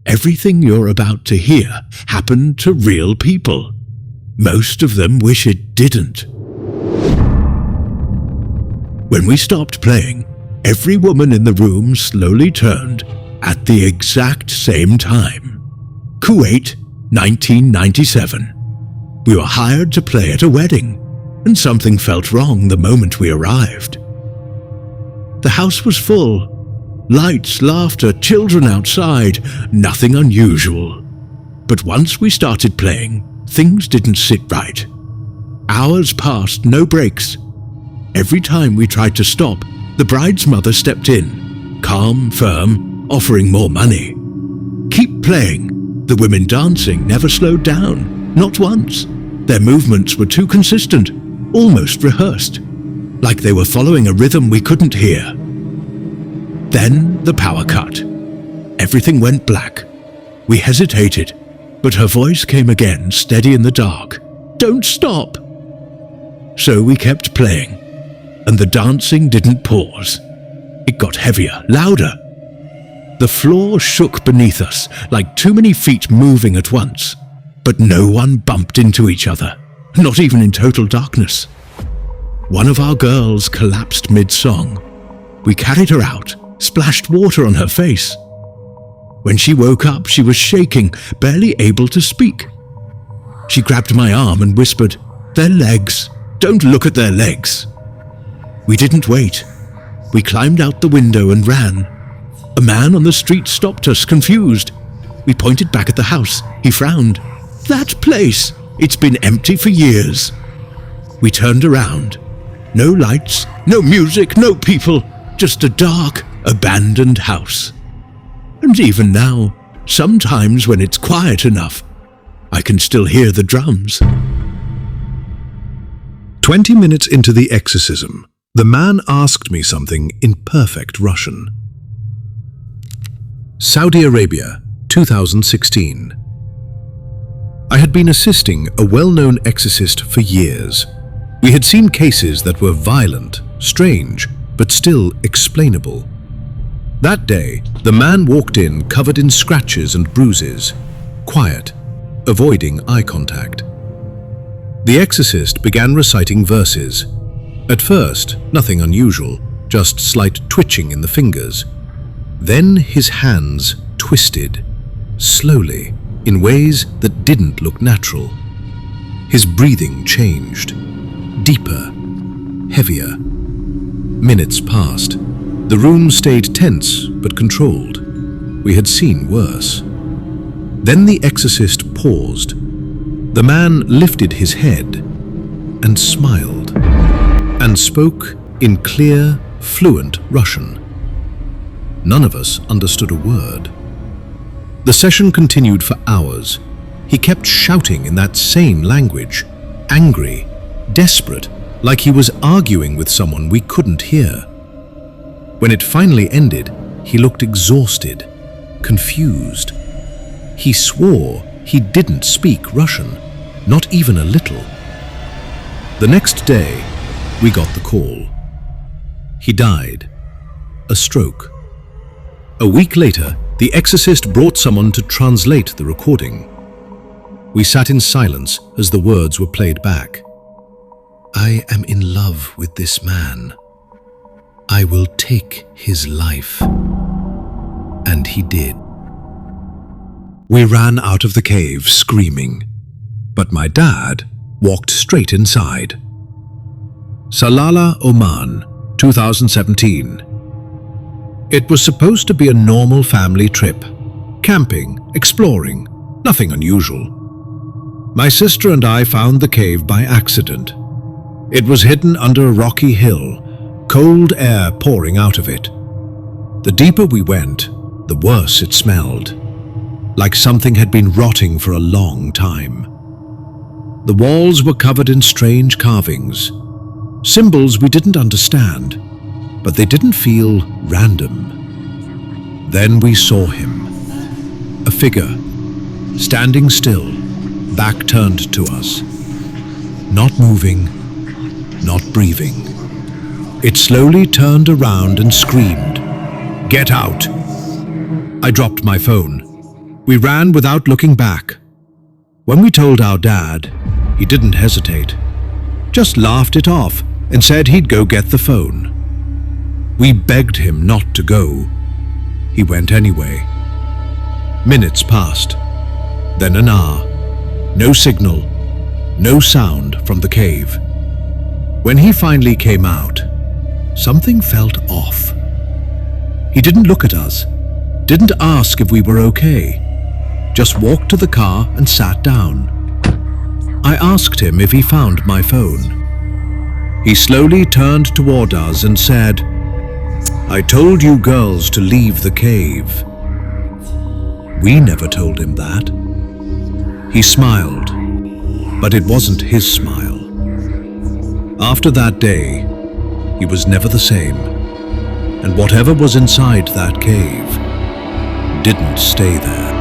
Everything you're about to hear happened to real people. Most of them wish it didn't. When we stopped playing, every woman in the room slowly turned at the exact same time. Kuwait, 1997. We were hired to play at a wedding, and something felt wrong the moment we arrived. The house was full. Lights, laughter, children outside, nothing unusual. But once we started playing, things didn't sit right. Hours passed, no breaks. Every time we tried to stop, the bride's mother stepped in, calm, firm, offering more money. Keep playing. The women dancing never slowed down, not once. Their movements were too consistent, almost rehearsed, like they were following a rhythm we couldn't hear. Then the power cut. Everything went black. We hesitated, but her voice came again, steady in the dark. "Don't stop!" So we kept playing, and the dancing didn't pause. It got heavier, louder. The floor shook beneath us, like too many feet moving at once. But no one bumped into each other, not even in total darkness. One of our girls collapsed mid-song. We carried her out, splashed water on her face. When she woke up, she was shaking, barely able to speak. She grabbed my arm and whispered, "Their legs. Don't look at their legs." We didn't wait. We climbed out the window and ran. A man on the street stopped us, confused. We pointed back at the house. He frowned. "That place! It's been empty for years." We turned around. No lights, no music, no people, just a dark, abandoned house. And even now, sometimes when it's quiet enough, I can still hear the drums. 20 minutes into the exorcism, the man asked me something in perfect Russian. Saudi Arabia, 2016. I had been assisting a well-known exorcist for years. We had seen cases that were violent, strange, but still explainable. That day, the man walked in covered in scratches and bruises, quiet, avoiding eye contact. The exorcist began reciting verses. At first, nothing unusual, just slight twitching in the fingers. Then his hands twisted, slowly, in ways that didn't look natural. His breathing changed, deeper, heavier. Minutes passed. The room stayed tense but controlled. We had seen worse. Then the exorcist paused. The man lifted his head and smiled and spoke in clear, fluent Russian. None of us understood a word. The session continued for hours. He kept shouting in that same language, angry, desperate, like he was arguing with someone we couldn't hear. When it finally ended, he looked exhausted, confused. He swore he didn't speak Russian, not even a little. The next day, we got the call. He died. A stroke. A week later, the exorcist brought someone to translate the recording. We sat in silence as the words were played back. "I am in love with this man. I will take his life." And he did. We ran out of the cave screaming, but my dad walked straight inside. Salalah, Oman, 2017. It was supposed to be a normal family trip. Camping, exploring, nothing unusual. My sister and I found the cave by accident. It was hidden under a rocky hill, cold air pouring out of it. The deeper we went, the worse it smelled, like something had been rotting for a long time. The walls were covered in strange carvings, symbols we didn't understand, but they didn't feel random. Then we saw him, a figure, standing still, back turned to us, not moving, not breathing. It slowly turned around and screamed, "Get out!" I dropped my phone. We ran without looking back. When we told our dad, he didn't hesitate, just laughed it off and said he'd go get the phone. We begged him not to go. He went anyway. Minutes passed, then an hour. No signal, no sound from the cave. When he finally came out, something felt off. He didn't look at us, didn't ask if we were okay, just walked to the car and sat down. I asked him if he found my phone. He slowly turned toward us and said, "I told you girls to leave the cave." We never told him that. He smiled, but it wasn't his smile. After that day, he was never the same, and whatever was inside that cave didn't stay there.